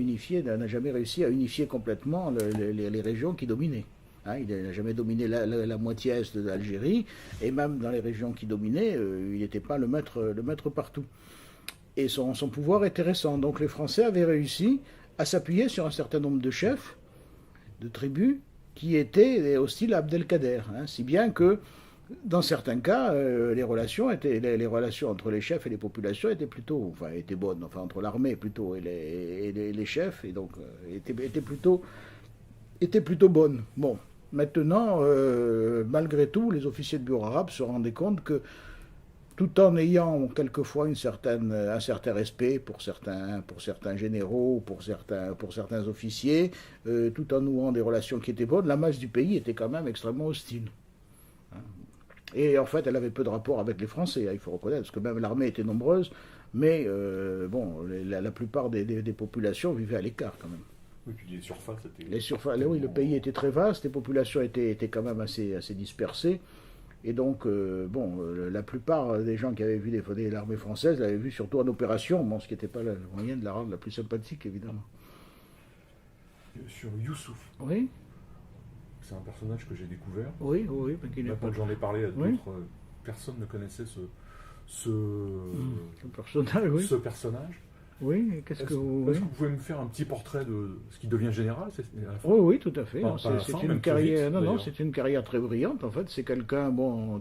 réussi à unifier complètement les régions qui dominaient. Hein, il n'a jamais dominé la moitié est de l'Algérie, et même dans les régions qui dominaient, il n'était pas le maître partout. Et son pouvoir était récent. Donc les Français avaient réussi à s'appuyer sur un certain nombre de chefs, de tribus, qui étaient hostiles à Abdelkader. Hein, si bien que, dans certains cas, les relations entre les chefs et les populations étaient bonnes, entre l'armée plutôt et les chefs, et donc étaient plutôt bonnes. Bon. Maintenant, malgré tout, les officiers de bureau arabe se rendaient compte que, tout en ayant quelquefois un certain respect pour certains généraux, pour certains officiers, tout en nouant des relations qui étaient bonnes, la masse du pays était quand même extrêmement hostile. Et en fait, elle avait peu de rapport avec les Français, il faut reconnaître, parce que même l'armée était nombreuse, mais la plupart des populations vivaient à l'écart quand même. Oui, puis les surfaces étaient... le pays était très vaste, les populations étaient quand même assez dispersées. Et donc, la plupart des gens qui avaient vu l'armée française l'avaient vu surtout en opération, ce qui n'était pas le moyen de la rendre la plus sympathique, évidemment. Sur Youssouf. Oui. C'est un personnage que j'ai découvert. Oui. Quand j'en ai parlé à d'autres, personne ne connaissait ce personnage. Oui, est-ce que vous pouvez me faire un petit portrait de ce qui devient général? Oui, tout à fait. C'est une carrière très brillante. En fait, c'est quelqu'un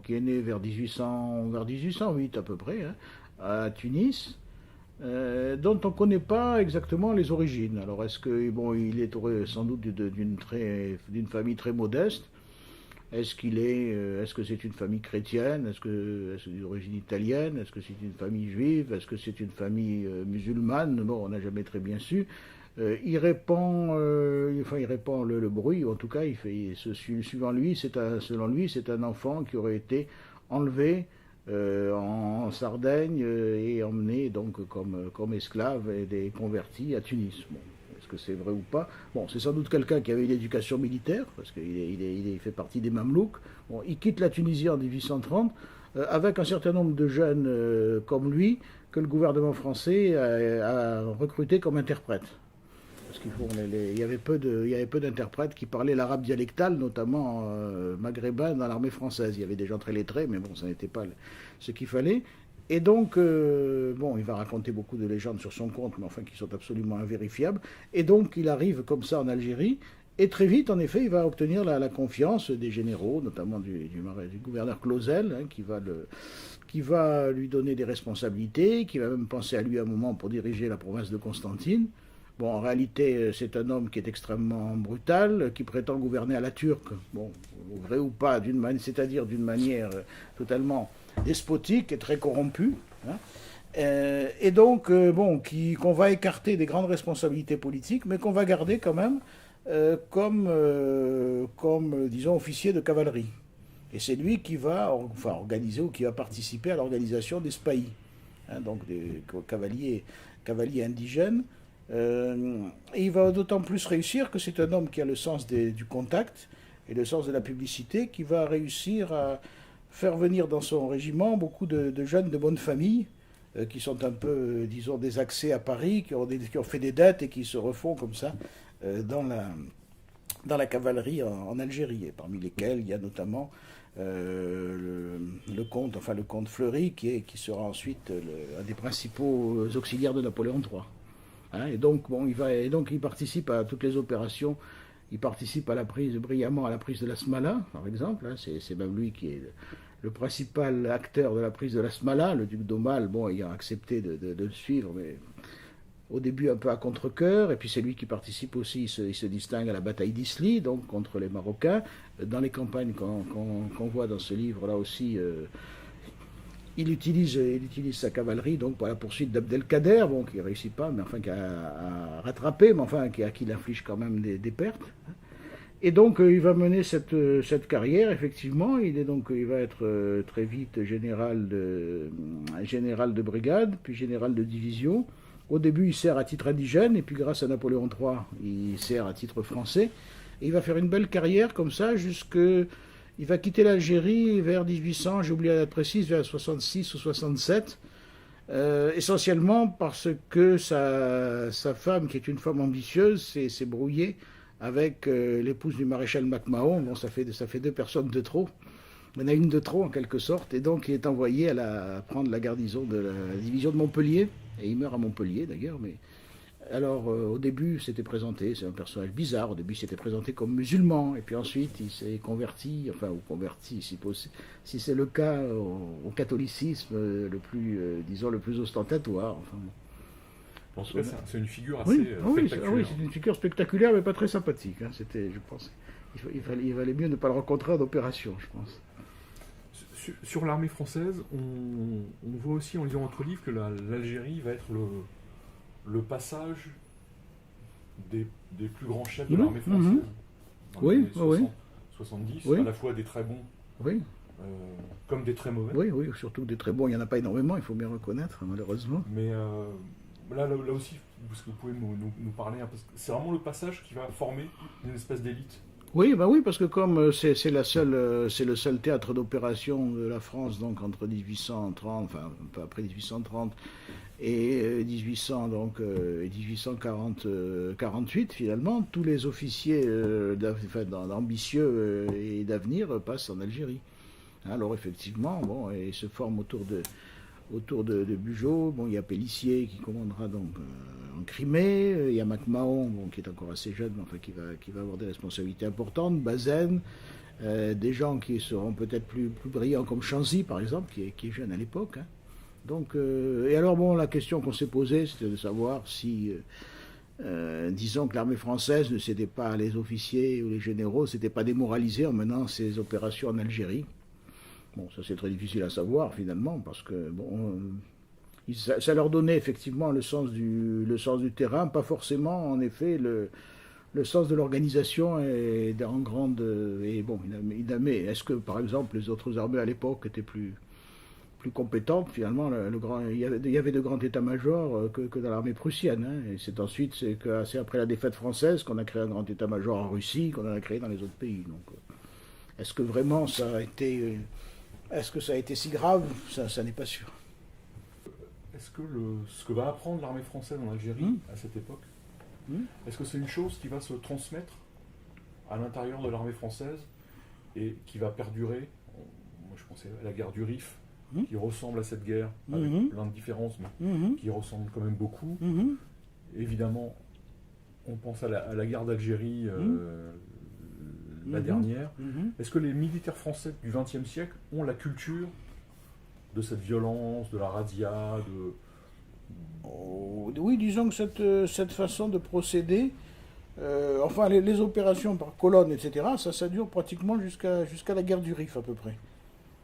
qui est né vers 1808 à peu près, hein, à Tunis, dont on ne connaît pas exactement les origines. Alors, est-ce qu'il est sans doute d'une famille très modeste? Est-ce que c'est une famille chrétienne? Est-ce que c'est d'origine italienne? Est-ce que c'est une famille juive? Est-ce que c'est une famille musulmane? On n'a jamais très bien su. Il répand le bruit. En tout cas, selon lui, c'est un enfant qui aurait été enlevé en Sardaigne et emmené donc comme esclave et converti à Tunis. Est-ce que c'est vrai ou pas? C'est sans doute quelqu'un qui avait une éducation militaire, parce qu'il fait partie des Mamelouks. Il quitte la Tunisie en 1830, avec un certain nombre de jeunes comme lui, que le gouvernement français a recrutés comme interprètes. Parce qu'il y avait peu d'interprètes qui parlaient l'arabe dialectal, notamment maghrébin, dans l'armée française. Il y avait des gens très lettrés, mais ça n'était pas ce qu'il fallait. Et donc, bon, il va raconter beaucoup de légendes sur son compte, mais enfin qui sont absolument invérifiables. Et donc, il arrive comme ça en Algérie. Et très vite, en effet, il va obtenir la confiance des généraux, notamment du gouverneur Clausel, hein, qui va lui donner des responsabilités, qui va même penser à lui à un moment pour diriger la province de Constantine. Bon, en réalité, c'est un homme qui est extrêmement brutal, qui prétend gouverner à la turque. Bon, vrai ou pas, c'est-à-dire d'une manière totalement despotique et très corrompue. Hein. Et donc, bon, qu'on va écarter des grandes responsabilités politiques, mais qu'on va garder quand même comme, disons, officier de cavalerie. Et c'est lui qui va organiser ou qui va participer à l'organisation des spahis, hein, donc des cavaliers indigènes. Et il va d'autant plus réussir que c'est un homme qui a le sens du contact et le sens de la publicité, qui va réussir à faire venir dans son régiment beaucoup de jeunes de bonne famille, qui sont un peu, disons, désaxés à Paris, qui ont fait des dettes et qui se refont comme ça dans la cavalerie en Algérie, et parmi lesquels il y a notamment le comte Fleury, qui sera ensuite un des principaux auxiliaires de Napoléon III. Hein, et donc, bon, il participe à toutes les opérations. Il participe brillamment à la prise de la Smala, par exemple. Hein, c'est même lui qui est le principal acteur de la prise de la Smala. Le duc d'Aumale, bon, ayant accepté de le suivre, mais au début un peu à contre-cœur. Et puis c'est lui qui participe aussi, il se distingue à la bataille d'Isly, donc contre les Marocains. Dans les campagnes qu'on voit dans ce livre-là aussi, il utilise sa cavalerie donc pour la poursuite d'Abdelkader, bon, qui ne réussit pas, mais enfin qui a rattrapé, mais enfin à qui il inflige quand même des pertes. Et donc il va mener cette carrière, effectivement. Il va être très vite général de brigade, puis général de division. Au début, il sert à titre indigène, et puis grâce à Napoléon III, il sert à titre français. Et il va faire une belle carrière comme ça, il va quitter l'Algérie vers 1800, j'ai oublié la date précise, vers 66 ou 67, essentiellement parce que sa femme, qui est une femme ambitieuse, s'est brouillée avec l'épouse du maréchal MacMahon. Bon, ça fait 2 personnes de trop. Il y en a une de trop, en quelque sorte, et donc il est envoyé à prendre la garnison de la division de Montpellier, et il meurt à Montpellier d'ailleurs, mais... Alors, au début, c'était présenté, c'est un personnage bizarre, au début, c'était présenté comme musulman, et puis ensuite, il s'est converti, si c'est le cas, au catholicisme le plus ostentatoire. Enfin, en tout cas, c'est une figure assez spectaculaire. Oui, c'est une figure spectaculaire, mais pas très sympathique. Hein. Je pense, il valait mieux ne pas le rencontrer en opération, je pense. Sur l'armée française, on voit aussi, en lisant votre livre, que l'Algérie va être le passage des plus grands chefs de l'armée française. Dans les années 70, à la fois des très bons comme des très mauvais. Oui, surtout des très bons, il n'y en a pas énormément, il faut bien reconnaître, malheureusement. Mais là aussi, est-ce que vous pouvez nous parler, parce que c'est vraiment le passage qui va former une espèce d'élite. Oui, parce que comme c'est le seul théâtre d'opération de la France, donc entre 1830, enfin un peu après 1830 et 1848 finalement, tous les officiers ambitieux et d'avenir passent en Algérie. Alors effectivement, bon, et se forment autour de Bugeaud. Bon, il y a Pélissier qui commandera donc en Crimée. Il y a MacMahon, bon, qui est encore assez jeune, mais enfin qui va avoir des responsabilités importantes. Bazaine, des gens qui seront peut-être plus brillants comme Chanzy, par exemple, qui est jeune à l'époque. Hein. Donc, et alors bon, la question qu'on s'est posée, c'était de savoir si, disons que l'armée française ne s'était pas, les officiers ou les généraux, s'étaient pas démoralisés en menant ces opérations en Algérie. Bon, ça c'est très difficile à savoir finalement, parce que bon, ça leur donnait effectivement le sens du terrain, pas forcément en effet le sens de l'organisation et en grande. Et bon, est-ce que par exemple les autres armées à l'époque étaient plus compétentes finalement? Il y avait de grands états-majors que dans l'armée prussienne. Hein, et c'est après la défaite française qu'on a créé un grand état-major en Russie, qu'on en a créé dans les autres pays. Donc, est-ce que vraiment ça a été si grave? Ça n'est pas sûr. Est-ce que ce que va apprendre l'armée française en Algérie à cette époque, est-ce que c'est une chose qui va se transmettre à l'intérieur de l'armée française et qui va perdurer? Moi je pensais à la guerre du Rif, qui ressemble à cette guerre, avec plein de différences, mais qui ressemble quand même beaucoup. Évidemment, on pense à la guerre d'Algérie, la dernière. Est-ce que les militaires français du XXe siècle ont la culture de cette violence, de la razzia, Oui, disons que cette façon de procéder, enfin les opérations par colonne, etc., ça dure pratiquement jusqu'à la guerre du Rif à peu près.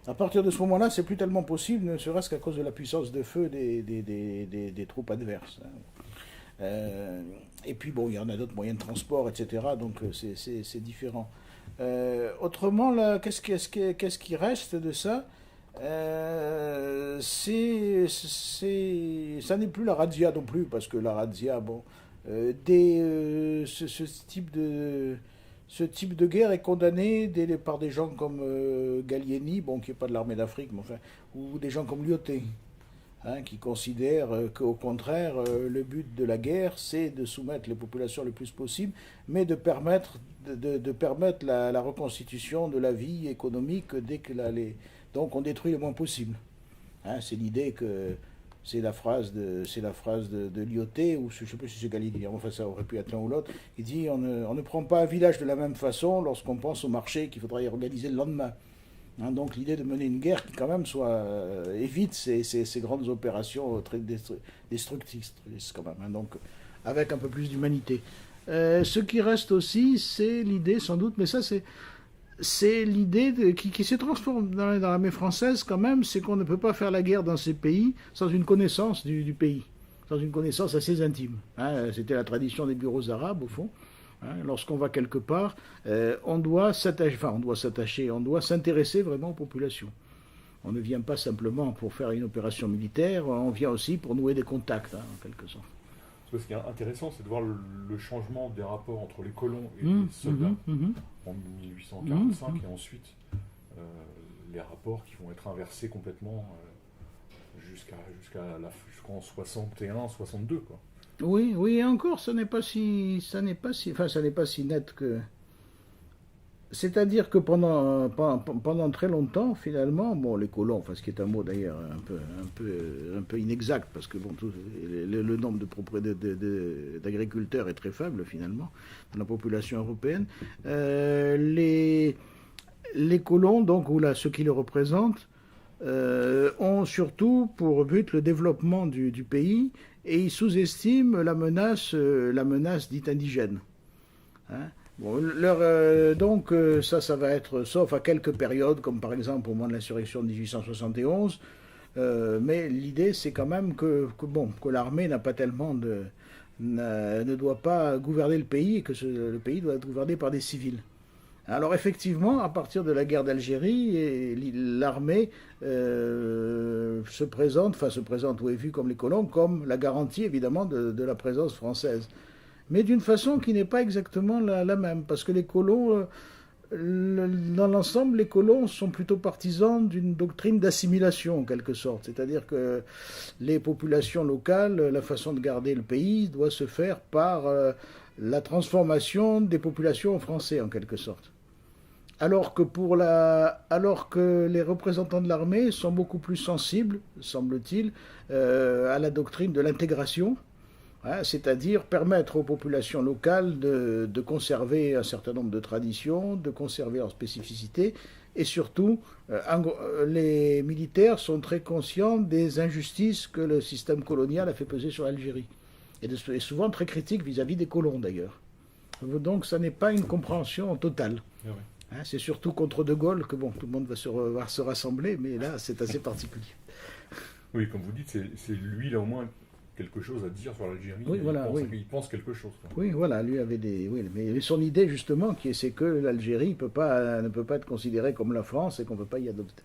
À partir de ce moment-là, c'est plus tellement possible, ne serait-ce qu'à cause de la puissance de feu des troupes adverses. Et puis bon, il y en a d'autres moyens de transport, etc., donc c'est différent. Autrement, là, qu'est-ce qui reste de ça? Ça n'est plus la razzia non plus, parce que la razzia, bon, ce type de guerre est condamné par des gens comme Gallieni, bon, qui n'est pas de l'armée d'Afrique, mais enfin, ou des gens comme Lyautey, hein, qui considèrent qu'au contraire, le but de la guerre, c'est de soumettre les populations le plus possible, mais de permettre la reconstitution de la vie économique dès que donc on détruit le moins possible. Hein, c'est l'idée que c'est la phrase de Lyautey, ou je ne sais plus si c'est Gallieni, enfin ça aurait pu être l'un ou l'autre, il dit on ne prend pas un village de la même façon lorsqu'on pense au marché qu'il faudra y organiser le lendemain. Hein, donc l'idée de mener une guerre qui quand même évite ces grandes opérations très destructrices quand même, hein, donc avec un peu plus d'humanité. Ce qui reste aussi, c'est l'idée sans doute, mais ça c'est l'idée qui se transforme dans l'armée française quand même, c'est qu'on ne peut pas faire la guerre dans ces pays sans une connaissance du pays, sans une connaissance assez intime. Hein, c'était la tradition des bureaux arabes au fond. Hein, lorsqu'on va quelque part, on doit s'intéresser vraiment aux populations. On ne vient pas simplement pour faire une opération militaire, on vient aussi pour nouer des contacts, hein, en quelque sorte. Ce qui est intéressant, c'est de voir le changement des rapports entre les colons et les soldats en 1845 et ensuite les rapports qui vont être inversés complètement jusqu'en 61, 62, quoi. Oui, et encore, ça n'est pas si net que. C'est-à-dire que pendant très longtemps, finalement, bon, les colons, enfin, ce qui est un mot d'ailleurs un peu inexact, parce que bon, le nombre d'agriculteurs est très faible finalement dans la population européenne. Les colons, donc, ou là, ceux qui les représentent, ont surtout pour but le développement du pays, et ils sous-estiment la menace dite indigène. Hein? Bon, donc ça va être, sauf à quelques périodes, comme par exemple au moment de l'insurrection de 1871, mais l'idée c'est quand même que l'armée n'a pas tellement ne doit pas gouverner le pays, et que le pays doit être gouverné par des civils. Alors effectivement, à partir de la guerre d'Algérie, l'armée se présente ou est vue comme les colons, comme la garantie évidemment de la présence française. Mais d'une façon qui n'est pas exactement la même, parce que les colons, dans l'ensemble, les colons sont plutôt partisans d'une doctrine d'assimilation en quelque sorte, c'est-à-dire que les populations locales, la façon de garder le pays doit se faire par la transformation des populations en français en quelque sorte. Alors que les représentants de l'armée sont beaucoup plus sensibles, semble-t-il, à la doctrine de l'intégration, hein, c'est-à-dire permettre aux populations locales de conserver un certain nombre de traditions, de conserver leur spécificité, et surtout, les militaires sont très conscients des injustices que le système colonial a fait peser sur l'Algérie, et souvent très critiques vis-à-vis des colons d'ailleurs. Donc ça n'est pas une compréhension totale. Ah ouais. Hein, c'est surtout contre De Gaulle que tout le monde va se rassembler, mais là c'est assez particulier. Oui, comme vous dites, c'est lui, là au moins, quelque chose à dire sur l'Algérie. Oui, voilà, il pense quelque chose. Quoi. Oui, voilà, lui avait mais son idée justement, c'est que l'Algérie ne peut pas être considérée comme la France et qu'on ne peut pas y adopter,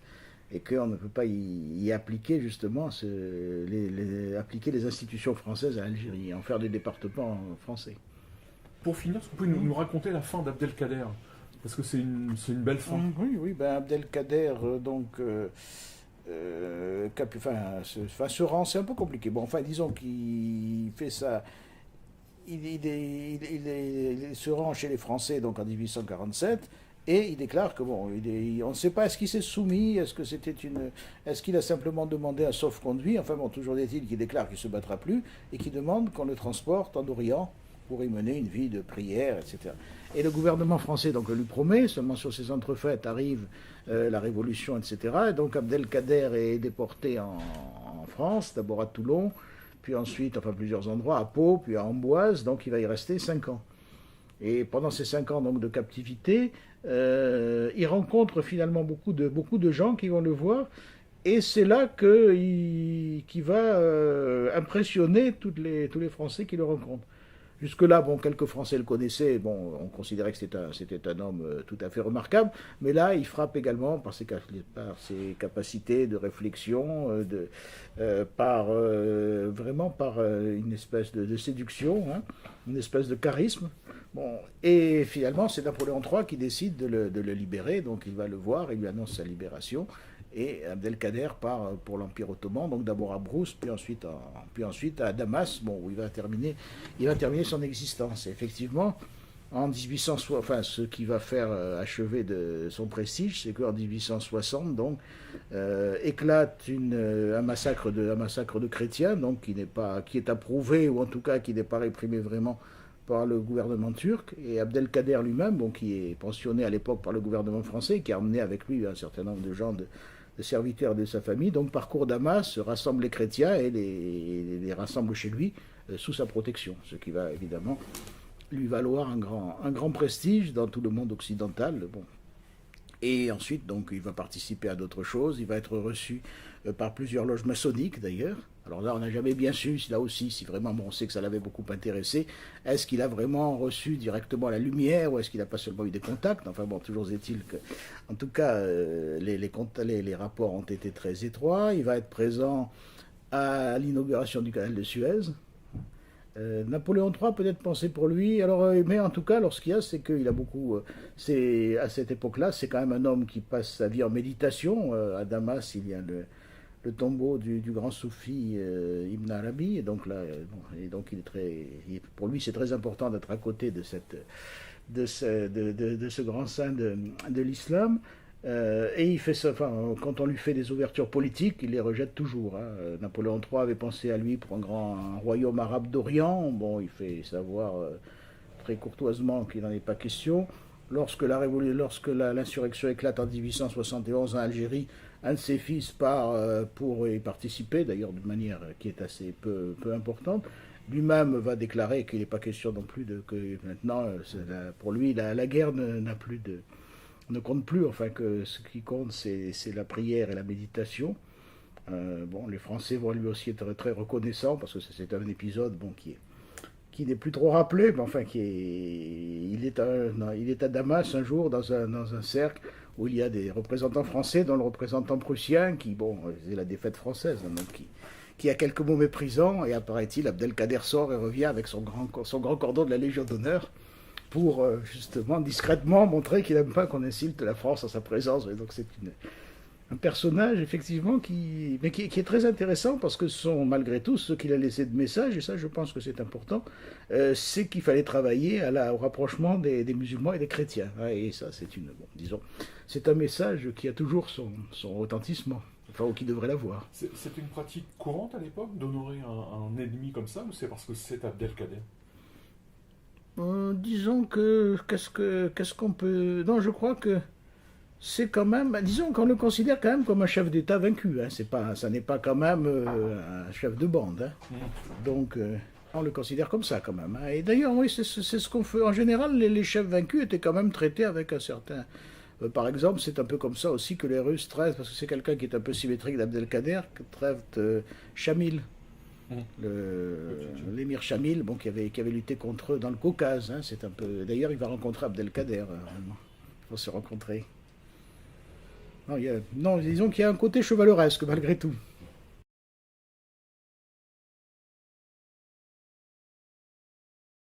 et qu'on ne peut pas y appliquer justement appliquer les institutions françaises à l'Algérie, en faire des départements français. Pour finir, est-ce que vous pouvez nous raconter la fin d'Abdelkader? Parce que c'est une belle fin. Oui, Abdelkader, se rend, c'est un peu compliqué. Bon, enfin, disons qu'il fait ça. Il se rend chez les Français donc en 1847, Et il déclare que bon, on ne sait pas est-ce qu'il s'est soumis, est-ce qu'il a simplement demandé un sauf-conduit. Enfin bon, toujours est-il qu'il déclare qu'il ne se battra plus et qu'il demande qu'on le transporte en Orient pour y mener une vie de prière, etc. Et le gouvernement français donc le lui promet. Seulement sur ces entrefaites arrive la Révolution, etc. Et donc Abdelkader est déporté en France, d'abord à Toulon, puis ensuite, enfin plusieurs endroits, à Pau, puis à Amboise. Donc il va y rester 5 ans. Et pendant ces 5 ans donc, de captivité, il rencontre finalement beaucoup de gens qui vont le voir. Et c'est là qu'il va impressionner tous les Français qui le rencontrent. Jusque-là, bon, quelques Français le connaissaient, bon, on considérait que c'était un homme tout à fait remarquable, mais là, il frappe également par ses capacités de réflexion, vraiment par une espèce de séduction, hein, une espèce de charisme. Bon, et finalement, c'est Napoléon III qui décide de le libérer, donc il va le voir, il lui annonce sa libération. Et Abdelkader part pour l'Empire ottoman, donc d'abord à Brousse, puis ensuite à Damas, bon, où il va terminer son existence. Et effectivement, en 1860, enfin, ce qui va faire achever de son prestige, c'est qu'en 1860, donc, éclate un massacre de chrétiens, donc qui est approuvé, ou en tout cas qui n'est pas réprimé vraiment par le gouvernement turc, et Abdelkader lui-même, bon, qui est pensionné à l'époque par le gouvernement français, qui a emmené avec lui un certain nombre de gens de serviteurs de sa famille, donc parcourt Damas, rassemble les chrétiens et les rassemble chez lui sous sa protection, ce qui va évidemment lui valoir un grand prestige dans tout le monde occidental. Bon. Et ensuite, donc, il va participer à d'autres choses, il va être reçu par plusieurs loges maçonniques d'ailleurs. Alors là, on n'a jamais bien su, là aussi, si vraiment, bon, on sait que ça l'avait beaucoup intéressé, est-ce qu'il a vraiment reçu directement la lumière, ou est-ce qu'il n'a pas seulement eu des contacts? Enfin bon, toujours est-il que, en tout cas, les rapports ont été très étroits. Il va être présent à l'inauguration du canal de Suez. Napoléon III peut-être pensait pour lui, alors, mais en tout cas, lorsqu'il y a, c'est qu'il a beaucoup, à cette époque-là, c'est quand même un homme qui passe sa vie en méditation. À Damas, il y a le tombeau du grand soufi Ibn Arabi, et donc là, pour lui, c'est très important d'être à côté de ce grand saint de l'islam. Et il fait ça, enfin, quand on lui fait des ouvertures politiques, il les rejette toujours. Hein. Napoléon III avait pensé à lui pour un royaume arabe d'Orient. Bon, il fait savoir très courtoisement qu'il n'en est pas question. Lorsque l'insurrection éclate en 1871 en Algérie, un de ses fils part pour y participer, d'ailleurs de manière qui est assez peu importante. Lui-même va déclarer qu'il n'est pas question non plus que maintenant, pour lui, la guerre ne compte plus, enfin que ce qui compte c'est la prière et la méditation. Bon, les Français vont lui aussi être très reconnaissants parce que c'est un épisode bon, qui n'est plus trop rappelé, mais enfin il est à Damas un jour dans un cercle où il y a des représentants français, dont le représentant prussien qui, bon, c'est la défaite française, hein, donc qui a quelques mots méprisants, et apparaît-il, Abdelkader sort et revient avec son grand cordon de la Légion d'honneur pour justement discrètement montrer qu'il n'aime pas qu'on insulte la France en sa présence. Et donc c'est un personnage effectivement qui est très intéressant parce que malgré tout ce qu'il a laissé de message, et ça je pense que c'est important, c'est qu'il fallait travailler au rapprochement des musulmans et des chrétiens. Et ça c'est un message qui a toujours son retentissement, enfin ou qui devrait l'avoir. C'est une pratique courante à l'époque d'honorer un ennemi comme ça, ou c'est parce que c'est Abdelkader? Disons que qu'est-ce qu'on peut. Non, je crois que c'est quand même. Disons qu'on le considère quand même comme un chef d'État vaincu. Hein. Ça n'est pas quand même un chef de bande. Hein. Donc on le considère comme ça quand même. Hein. Et d'ailleurs, oui, c'est ce qu'on fait. En général, les chefs vaincus étaient quand même traités avec un certain. Par exemple, c'est un peu comme ça aussi que les Russes traitent, parce que c'est quelqu'un qui est un peu symétrique d'Abdelkader, que traite Chamil. L'émir Chamil, bon, qui avait lutté contre eux dans le Caucase. Hein, c'est un peu. D'ailleurs, il va rencontrer Abdelkader. Il faut se rencontrer. Non, disons qu'il y a un côté chevaleresque malgré tout.